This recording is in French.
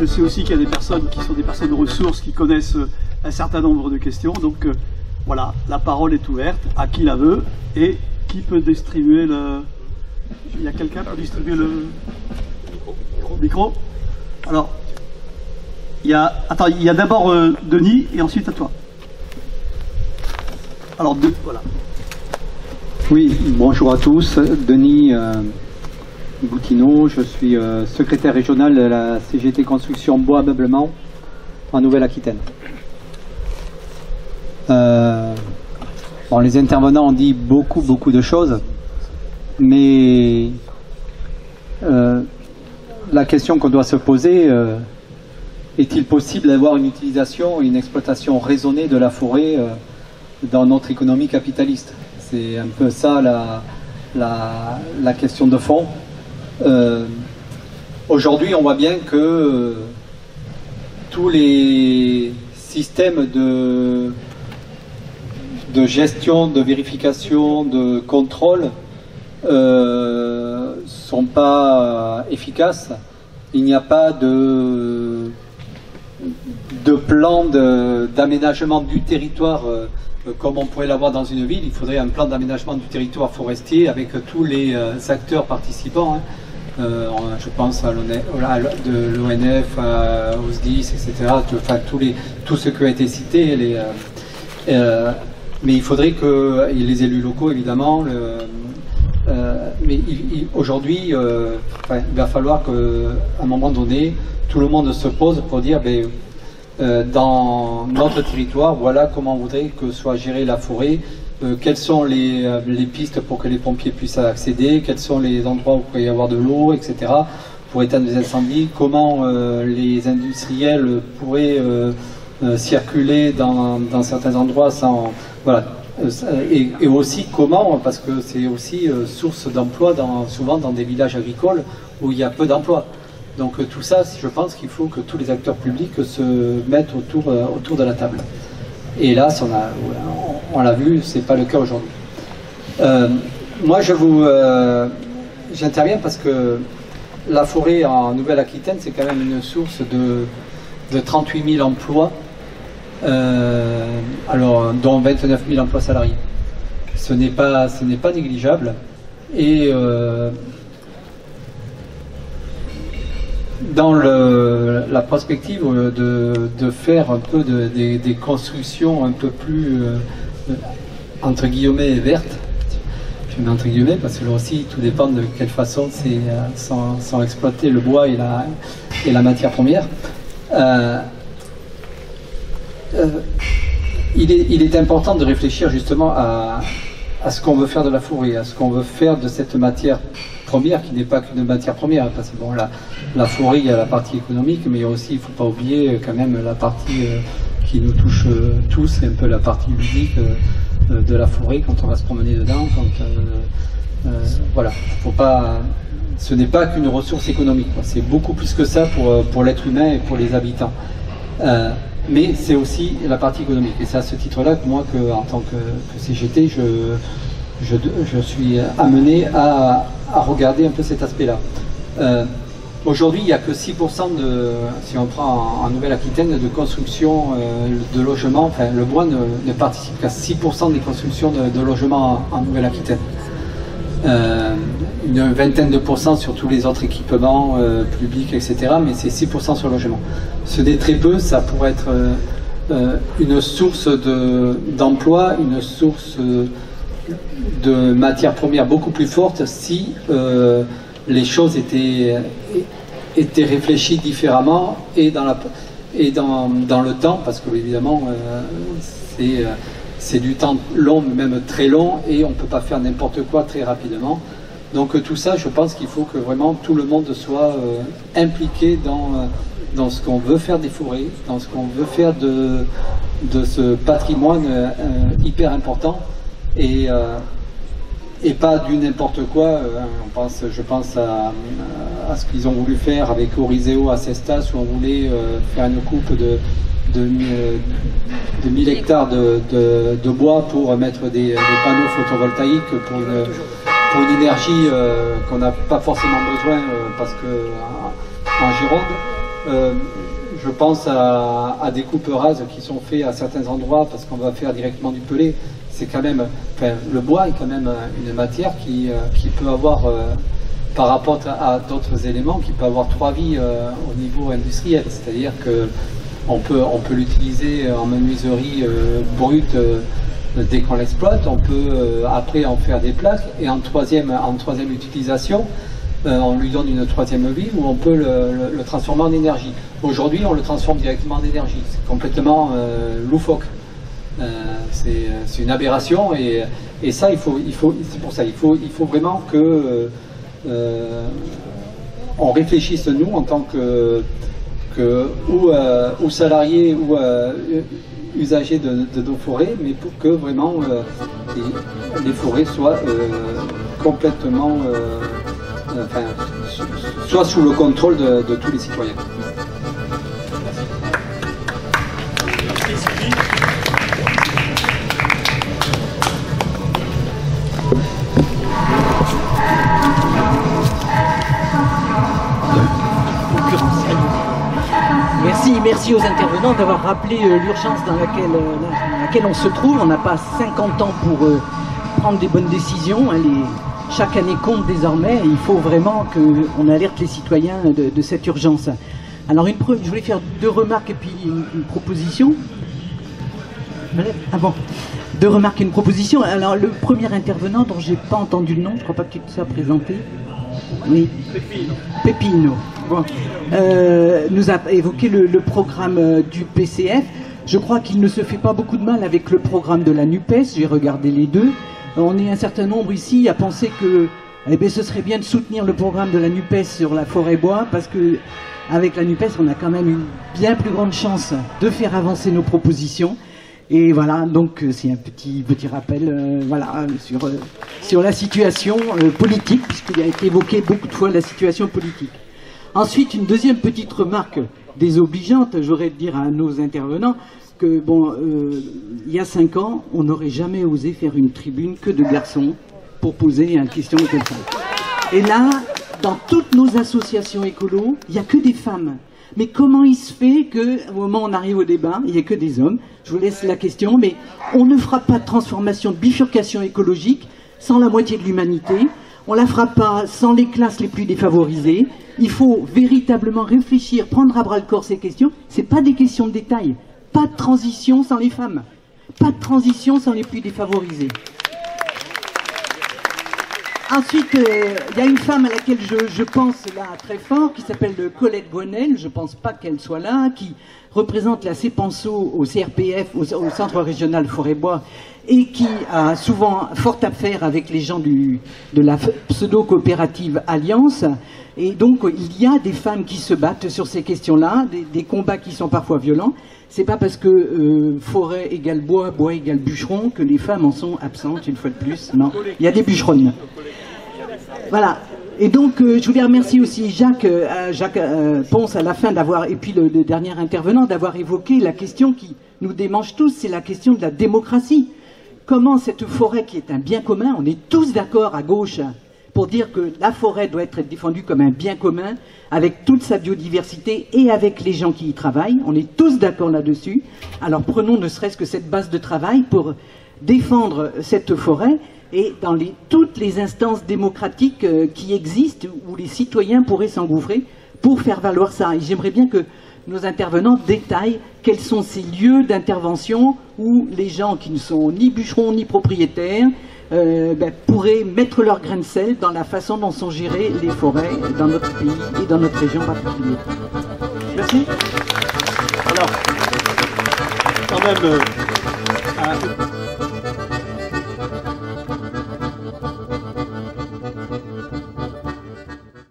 je sais aussi qu'il y a des personnes qui sont des personnes ressources, qui connaissent un certain nombre de questions. Donc voilà, la parole est ouverte à qui la veut et qui peut distribuer le... Il y a quelqu'un pour distribuer le micro? Alors, il y a d'abord Denis et ensuite à toi. Alors, voilà. Oui, bonjour à tous. Denis Boutineau, je suis secrétaire régional de la CGT Construction Bois Ameublement en Nouvelle-Aquitaine. Bon, les intervenants ont dit beaucoup de choses, mais la question qu'on doit se poser, est-il possible d'avoir une utilisation et une exploitation raisonnée de la forêt dans notre économie capitaliste? C'est un peu ça la question de fond. Aujourd'hui, on voit bien que tous les systèmes de gestion, de vérification, de contrôle sont pas efficaces. Il n'y a pas de plan d'aménagement du territoire comme on pourrait l'avoir dans une ville. Il faudrait un plan d'aménagement du territoire forestier avec tous les acteurs participants. Je pense à l'ONF, au SDIS, etc. Tout ce qui a été cité. Mais il faudrait que les élus locaux, évidemment, mais aujourd'hui, il va falloir qu'à un moment donné, tout le monde se pose pour dire, dans notre territoire, voilà comment on voudrait que soit gérée la forêt, quelles sont les pistes pour que les pompiers puissent accéder, quels sont les endroits où il pourrait y avoir de l'eau, etc., pour éteindre les incendies, comment les industriels pourraient circuler dans certains endroits sans... Voilà. Et aussi comment, parce que c'est aussi source d'emploi souvent dans des villages agricoles où il y a peu d'emplois. Donc tout ça, je pense qu'il faut que tous les acteurs publics se mettent autour de la table. Et là, on l'a vu, c'est pas le cas aujourd'hui. Moi, j'interviens parce que la forêt en Nouvelle-Aquitaine, c'est quand même une source de 38 000 emplois, dont 29 000 emplois salariés. Ce n'est pas négligeable. Et dans la perspective de faire un peu des constructions un peu plus entre guillemets vertes, je mets entre guillemets parce que là aussi tout dépend de quelle façon sont exploités le bois et la matière première. Il est important de réfléchir justement à ce qu'on veut faire de la forêt, à ce qu'on veut faire de cette matière première qui n'est pas qu'une matière première, parce que bon, la forêt, il y a la partie économique, mais aussi, il ne faut pas oublier quand même la partie qui nous touche tous, c'est un peu la partie ludique de la forêt quand on va se promener dedans. Voilà, faut pas, ce n'est pas qu'une ressource économique, c'est beaucoup plus que ça pour l'être humain et pour les habitants. Mais c'est aussi la partie économique. Et c'est à ce titre-là que moi, en tant que CGT, je suis amené à regarder un peu cet aspect-là. Aujourd'hui, il n'y a que 6% si on prend en Nouvelle-Aquitaine, de construction de logements. Enfin, le bois ne participe qu'à 6% des constructions de logements en Nouvelle-Aquitaine. Une vingtaine de pourcents sur tous les autres équipements publics, etc. Mais c'est 6% sur le logement. Ce n'est très peu, ça pourrait être une source d'emploi, une source de matières premières beaucoup plus forte si les choses étaient réfléchies différemment et dans le temps, parce que évidemment c'est du temps long, même très long, et on ne peut pas faire n'importe quoi très rapidement. Donc tout ça, je pense qu'il faut que vraiment tout le monde soit impliqué dans ce qu'on veut faire des forêts, dans ce qu'on veut faire de ce patrimoine hyper important, et pas du n'importe quoi. Je pense à ce qu'ils ont voulu faire avec Oriseo à Cestas, où on voulait faire une coupe de 1000 hectares de bois pour mettre des panneaux photovoltaïques pour une énergie qu'on n'a pas forcément besoin parce que en Gironde. Je pense à des coupes rases qui sont faites à certains endroits parce qu'on va faire directement du pelé. C'est quand même, enfin, le bois est quand même une matière qui peut avoir, par rapport à d'autres éléments, qui peut avoir 3 vies au niveau industriel. C'est-à-dire que on peut l'utiliser en menuiserie brute dès qu'on l'exploite. On peut après en faire des plaques et en troisième utilisation. On lui donne une 3e vie où on peut le transformer en énergie. Aujourd'hui, on le transforme directement en énergie. C'est complètement loufoque. C'est une aberration et ça, c'est pour ça, il faut vraiment que on réfléchisse nous en tant que ou salariés ou usagers de nos forêts, mais pour que vraiment les forêts soient complètement soit sous le contrôle de tous les citoyens. Merci aux intervenants d'avoir rappelé l'urgence dans laquelle on se trouve. On n'a pas 50 ans pour prendre des bonnes décisions. Chaque année compte désormais et il faut vraiment qu'on alerte les citoyens de cette urgence. Alors je voulais faire 2 remarques et puis une proposition. Ah bon, 2 remarques et une proposition. Alors le premier intervenant dont j'ai pas entendu le nom, je crois pas que tu te sois présenté. Oui. Pépino. Bon. Nous a évoqué le programme du PCF. Je crois qu'il ne se fait pas beaucoup de mal avec le programme de la NUPES. J'ai regardé les deux. On est un certain nombre ici à penser que ce serait bien de soutenir le programme de la NUPES sur la forêt-bois parce que avec la NUPES, on a quand même une bien plus grande chance de faire avancer nos propositions. Et voilà, donc c'est un petit rappel sur la situation politique, puisqu'il a été évoqué beaucoup de fois la situation politique. Ensuite, une deuxième petite remarque désobligeante, j'aurais de dire à nos intervenants que, bon, il y a 5 ans, on n'aurait jamais osé faire une tribune que de garçons pour poser une question aux femmes. Et là, dans toutes nos associations écolos, il n'y a que des femmes. Mais comment il se fait qu'au moment où on arrive au débat, il n'y a que des hommes? Je vous laisse la question, mais on ne fera pas de transformation, de bifurcation écologique sans la moitié de l'humanité. On ne la fera pas sans les classes les plus défavorisées. Il faut véritablement réfléchir, prendre à bras le corps ces questions. Ce n'est pas des questions de détail. Pas de transition sans les femmes. Pas de transition sans les plus défavorisés. Ensuite, il y a une femme à laquelle je pense là très fort, qui s'appelle Colette Gwenel, je ne pense pas qu'elle soit là, qui représente la CEPANSO au CRPF, au Centre Régional Forêt-Bois, et qui a souvent fort à faire avec les gens de la pseudo-coopérative Alliance. Et donc, il y a des femmes qui se battent sur ces questions-là, des combats qui sont parfois violents. C'est pas parce que forêt égale bois, bois égale bûcheron, que les femmes en sont absentes, une fois de plus. Non, il y a des bûcheronnes. Voilà. Et donc, je voulais remercier aussi Jacques Ponce à la fin d'avoir, et puis le dernier intervenant, d'avoir évoqué la question qui nous démange tous, c'est la question de la démocratie. Comment cette forêt qui est un bien commun, on est tous d'accord à gauche pour dire que la forêt doit être défendue comme un bien commun, avec toute sa biodiversité et avec les gens qui y travaillent. On est tous d'accord là-dessus. Alors prenons ne serait-ce que cette base de travail pour défendre cette forêt et dans toutes les instances démocratiques qui existent, où les citoyens pourraient s'engouffrer pour faire valoir ça. Et j'aimerais bien que nos intervenants détaillent quels sont ces lieux d'intervention où les gens qui ne sont ni bûcherons ni propriétaires pourraient mettre leur grain de sel dans la façon dont sont gérées les forêts dans notre pays et dans notre région particulière. Merci. Alors, quand même...